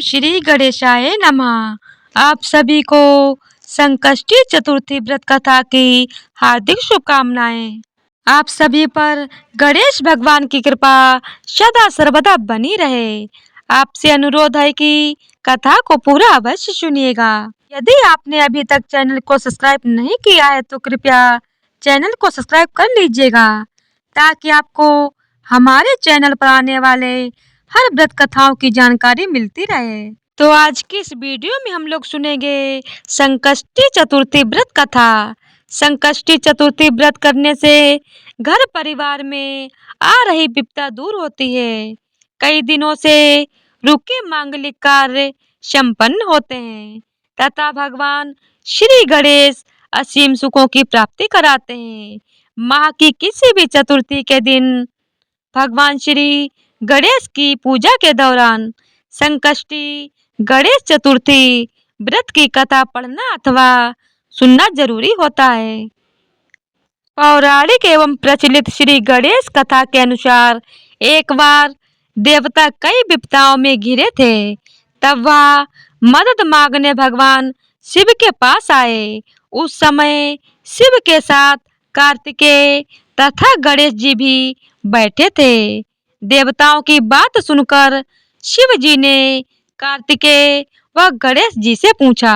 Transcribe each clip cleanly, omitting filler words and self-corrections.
श्री गणेशाय नमः। आप सभी को संकष्टी चतुर्थी व्रत कथा की हार्दिक शुभकामनाएं। आप सभी पर गणेश भगवान की कृपा सदा सर्वदा बनी रहे। आपसे अनुरोध है कि कथा को पूरा अवश्य सुनिएगा। यदि आपने अभी तक चैनल को सब्सक्राइब नहीं किया है तो कृपया चैनल को सब्सक्राइब कर लीजिएगा, ताकि आपको हमारे चैनल पर आने वाले हर व्रत कथाओं की जानकारी मिलती रहे। तो आज की इस वीडियो में हम लोग सुनेंगे संकष्टी चतुर्थी व्रत कथा। संकष्टी चतुर्थी व्रत करने से घर परिवार में आ रही विपदा दूर होती है। कई दिनों से रुके मांगलिक कार्य संपन्न होते हैं तथा भगवान श्री गणेश असीम सुखों की प्राप्ति कराते हैं। माह की किसी भी चतुर्थी के दिन भगवान श्री गणेश की पूजा के दौरान संकष्टी गणेश चतुर्थी व्रत की कथा पढ़ना अथवा सुनना जरूरी होता है। पौराणिक एवं प्रचलित श्री गणेश कथा के अनुसार एक बार देवता कई विपदाओं में घिरे थे। तब वह मदद मांगने भगवान शिव के पास आए। उस समय शिव के साथ कार्तिकेय तथा गणेश जी भी बैठे थे। देवताओं की बात सुनकर शिव जी ने कार्तिकेय व गणेश जी से पूछा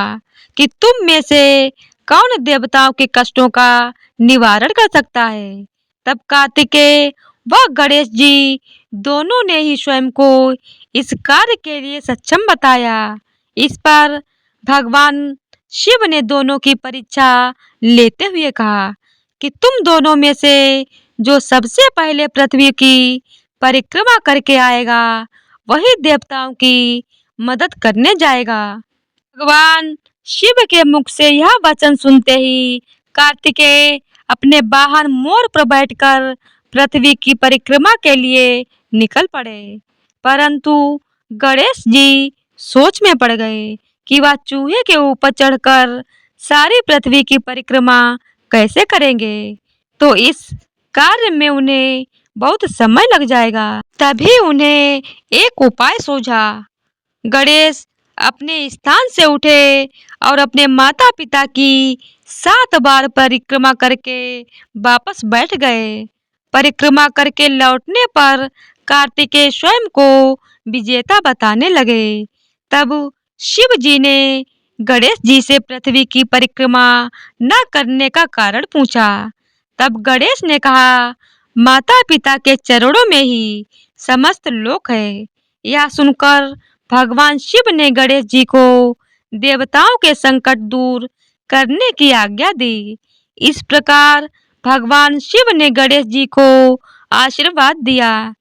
कि तुम में से कौन देवताओं के कष्टों का निवारण कर सकता है। तब कार्तिकेय व गणेश जी दोनों ने ही स्वयं को इस कार्य के लिए सक्षम बताया। इस पर भगवान शिव ने दोनों की परीक्षा लेते हुए कहा कि तुम दोनों में से जो सबसे पहले पृथ्वी की परिक्रमा करके आएगा वही देवताओं की मदद करने जाएगा। भगवान शिव के मुख से यह वचन सुनते ही कार्तिकेय अपने वाहन मोर पर बैठकर पृथ्वी की परिक्रमा के लिए निकल पड़े। परंतु गणेश जी सोच में पड़ गए कि वह चूहे के ऊपर चढ़कर सारी पृथ्वी की परिक्रमा कैसे करेंगे, तो इस कार्य में उन्हें बहुत समय लग जाएगा। तभी उन्हें एक उपाय सूझा। गणेश अपने स्थान से उठे और अपने माता पिता की 7 बार परिक्रमा करके वापस बैठ गए। परिक्रमा करके लौटने पर कार्तिकेय स्वयं को विजेता बताने लगे। तब शिव जी ने गणेश जी से पृथ्वी की परिक्रमा न करने का कारण पूछा। तब गणेश ने कहा, माता पिता के चरणों में ही समस्त लोक है। यह सुनकर भगवान शिव ने गणेश जी को देवताओं के संकट दूर करने की आज्ञा दी। इस प्रकार भगवान शिव ने गणेश जी को आशीर्वाद दिया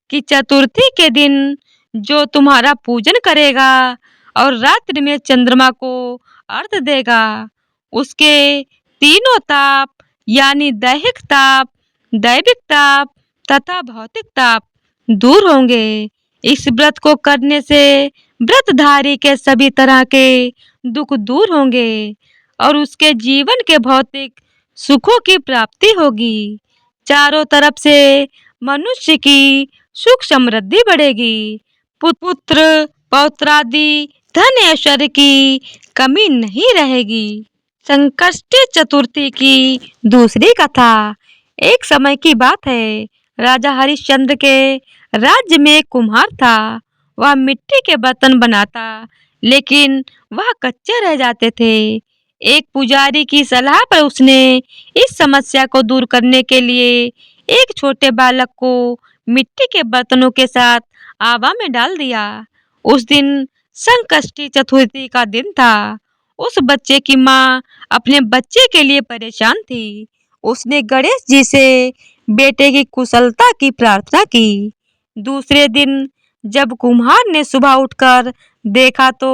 कि चतुर्थी के दिन जो तुम्हारा पूजन करेगा और रात्रि में चंद्रमा को अर्घ देगा, उसके तीनों ताप यानी दैहिक ताप, दैविक ताप तथा भौतिक ताप दूर होंगे। इस व्रत को करने से व्रतधारी के सभी तरह के दुख दूर होंगे और उसके जीवन के भौतिक सुखों की प्राप्ति होगी। चारों तरफ से मनुष्य की सुख समृद्धि बढ़ेगी। पुत्र पौत्रादि धन ऐश्वर्य की कमी नहीं रहेगी। संकष्टी चतुर्थी की दूसरी कथा। एक समय की बात है, राजा हरिश्चंद्र के राज्य में एक कुम्हार था। वह मिट्टी के बर्तन बनाता, लेकिन वह कच्चे रह जाते थे। एक पुजारी की सलाह पर उसने इस समस्या को दूर करने के लिए एक छोटे बालक को मिट्टी के बर्तनों के साथ आवा में डाल दिया। उस दिन संकष्टी चतुर्थी का दिन था। उस बच्चे की माँ अपने बच्चे के लिए परेशान थी। उसने गणेश जी से बेटे की कुशलता की प्रार्थना की। दूसरे दिन जब कुम्हार ने सुबह उठकर देखा तो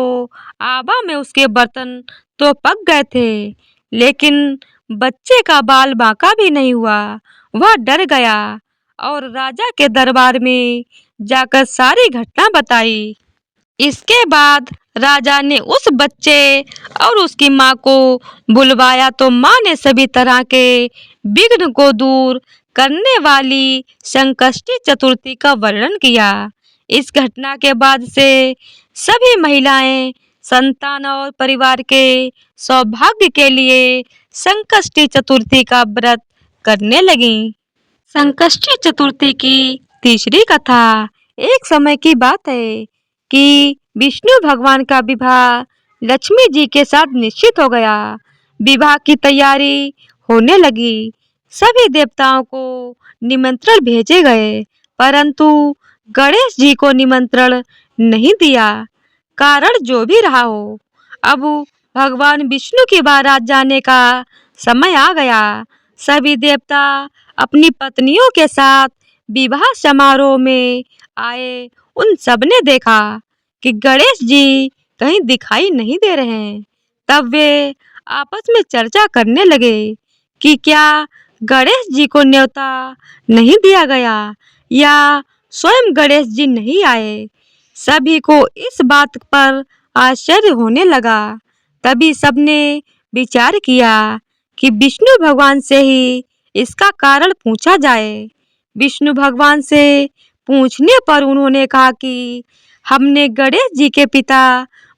आवा में उसके बर्तन तो पक गए थे, लेकिन बच्चे का बाल बांका भी नहीं हुआ। वह डर गया और राजा के दरबार में जाकर सारी घटना बताई। इसके बाद राजा ने उस बच्चे और उसकी माँ को बुलवाया तो माँ ने सभी तरह के विघ्न को दूर करने वाली संकष्टी चतुर्थी का वर्णन किया। इस घटना के बाद से सभी महिलाएं संतान और परिवार के सौभाग्य के लिए संकष्टी चतुर्थी का व्रत करने लगीं। संकष्टी चतुर्थी की तीसरी कथा। एक समय की बात है कि विष्णु भगवान का विवाह लक्ष्मी जी के साथ निश्चित हो गया। विवाह की तैयारी होने लगी। सभी देवताओं को निमंत्रण भेजे गए, परंतु गणेश जी को निमंत्रण नहीं दिया। कारण जो भी रहा हो, अब भगवान विष्णु की बारात जाने का समय आ गया। सभी देवता अपनी पत्नियों के साथ विवाह समारोह में आए। उन सबने देखा कि गणेश जी कहीं दिखाई नहीं दे रहे हैं। तब वे आपस में चर्चा करने लगे कि क्या गणेश जी को न्योता नहीं दिया गया या स्वयं गणेश जी नहीं आए। सभी को इस बात पर आश्चर्य होने लगा। तभी सबने विचार किया कि विष्णु भगवान से ही इसका कारण पूछा जाए। विष्णु भगवान से पूछने पर उन्होंने कहा कि हमने गणेश जी के पिता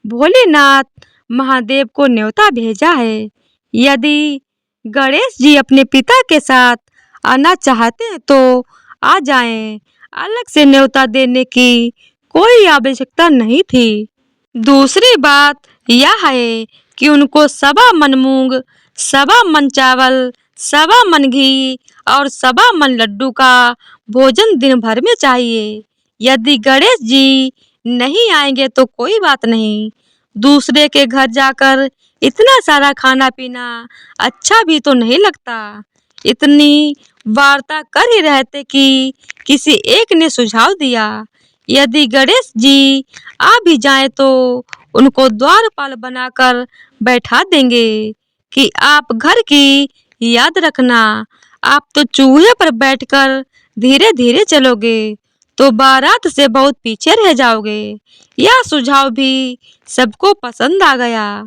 भोलेनाथ महादेव को न्योता भेजा है। यदि गणेश जी अपने पिता के साथ आना चाहते हैं तो आ जाएं। अलग से न्योता देने की कोई आवश्यकता नहीं थी। दूसरी बात यह है कि उनको सवा मन मूंग, सवा मन चावल, सवा मन घी और सवा मन लड्डू का भोजन दिन भर में चाहिए। यदि गणेश जी नहीं आएंगे तो कोई बात नहीं, दूसरे के घर जाकर इतना सारा खाना पीना अच्छा भी तो नहीं लगता। इतनी वार्ता कर ही रहते कि किसी एक ने सुझाव दिया, यदि गणेश जी आ भी जाएं तो उनको द्वारपाल बनाकर बैठा देंगे कि आप घर की याद रखना। आप तो चूहे पर बैठकर धीरे धीरे चलोगे तो बारात से बहुत पीछे रह जाओगे। यह सुझाव भी सबको पसंद आ गया,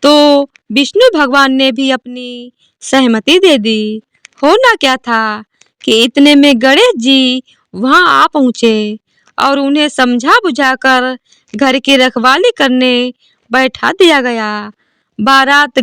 तो विष्णु भगवान ने भी अपनी सहमति दे दी। होना क्या था कि इतने में गणेश जी वहां आ पहुंचे और उन्हें समझा बुझाकर घर की रखवाली करने बैठा दिया गया। बारात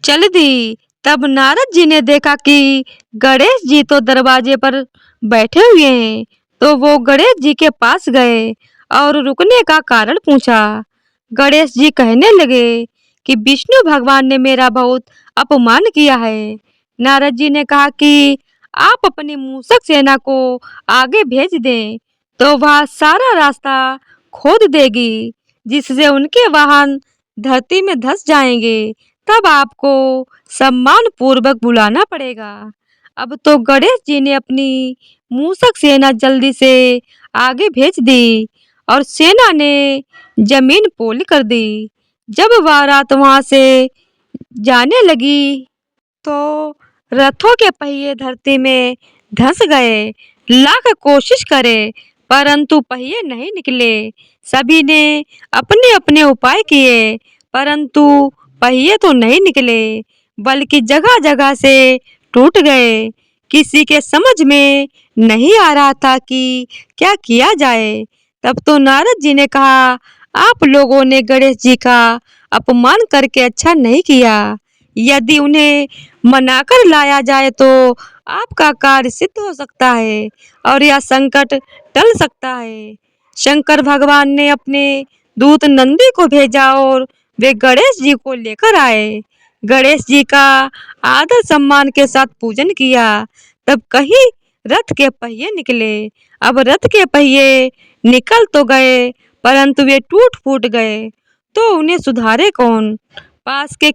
चल दी। तब नारद जी ने देखा कि गणेश जी तो दरवाजे पर बैठे हुए हैं, तो वो गणेश जी के पास गए और रुकने का कारण पूछा। गणेश जी कहने लगे कि विष्णु भगवान ने मेरा बहुत अपमान किया है। नारद जी ने कहा कि आप अपनी मूषक सेना को आगे भेज दें, तो वह सारा रास्ता खोद देगी, जिससे उनके वाहन धरती में धंस जाएंगे। तब आपको सम्मान पूर्वक बुलाना पड़ेगा। अब तो गणेश जी ने अपनी मूषक सेना जल्दी से आगे भेज दी और सेना ने जमीन पोली कर दी। जब बारात वहां से जाने लगी तो रथों के पहिए धरती में धंस गए। लाख कोशिश करे परंतु पहिए नहीं निकले। सभी ने अपने अपने उपाय किए, परंतु पहिए तो नहीं निकले, बल्कि जगह जगह से टूट गए। किसी के समझ में नहीं आ रहा था कि क्या किया जाए। तब तो नारद जी ने कहा, आप लोगों ने गणेश जी का अपमान करके अच्छा नहीं किया। यदि उन्हें मनाकर लाया जाए तो आपका कार्य सिद्ध हो सकता है और यह संकट टल सकता है। शंकर भगवान ने अपने दूत नंदी को भेजा और वे गणेश जी को लेकर आए। गणेश जी का आदर सम्मान के साथ पूजन किया। तब कहीं रथ के पहिए निकले। अब रथ के पहिए निकल तो गए, परंतु वे टूट फूट गए, तो उन्हें सुधारे कौन। पास के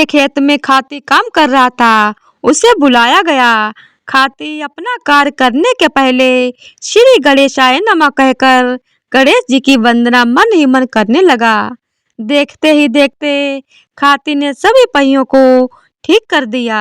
खेत में खाती काम कर रहा था, उसे बुलाया गया। खाती अपना कार्य करने के पहले श्री गणेशाय नमः कहकर गणेश जी की वंदना मन ही मन करने लगा। देखते ही देखते खाती ने सभी पहियों को ठीक कर दिया।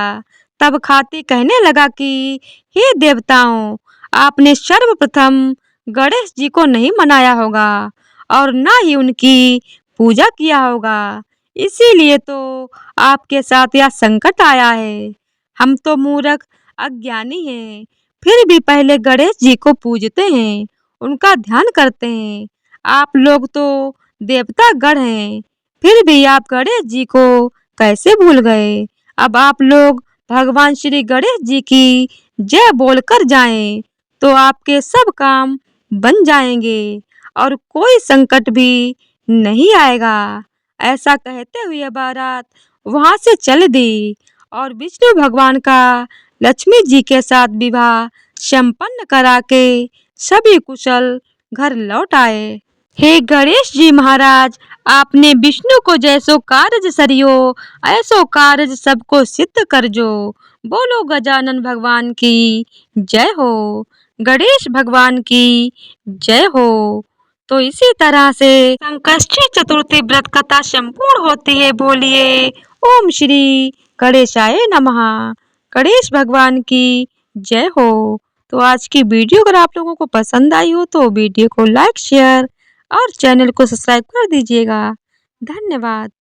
तब खाती कहने लगा कि हे देवताओं, आपने सर्वप्रथम गणेश जी को नहीं मनाया होगा और ना ही उनकी पूजा किया होगा, इसीलिए तो आपके साथ यह संकट आया है। हम तो मूर्ख अज्ञानी हैं, फिर भी पहले गणेश जी को पूजते हैं उनका ध्यान करते हैं। आप लोग तो देवता गण हैं, फिर भी आप गणेश जी को कैसे भूल गए? अब आप लोग भगवान श्री गणेश जी की जय बोलकर जाएं, तो आपके सब काम बन जाएंगे और कोई संकट भी नहीं आएगा। ऐसा कहते हुए बारात वहां से चल दी और विष्णु भगवान का लक्ष्मी जी के साथ विवाह संपन्न करा के सभी कुशल घर लौट आए। हे गणेश जी महाराज, आपने विष्णु को जैसो कारज सरियो, ऐसो कारज सबको सिद्ध कर जो। बोलो गजानन भगवान की जय हो, गणेश भगवान की जय हो। तो इसी तरह से संकष्टी चतुर्थी व्रत कथा संपूर्ण होती है। बोलिए ओम श्री गणेशाय नमः, गणेश भगवान की जय हो। तो आज की वीडियो अगर आप लोगों को पसंद आई हो तो वीडियो को लाइक शेयर और चैनल को सब्सक्राइब कर दीजिएगा। धन्यवाद।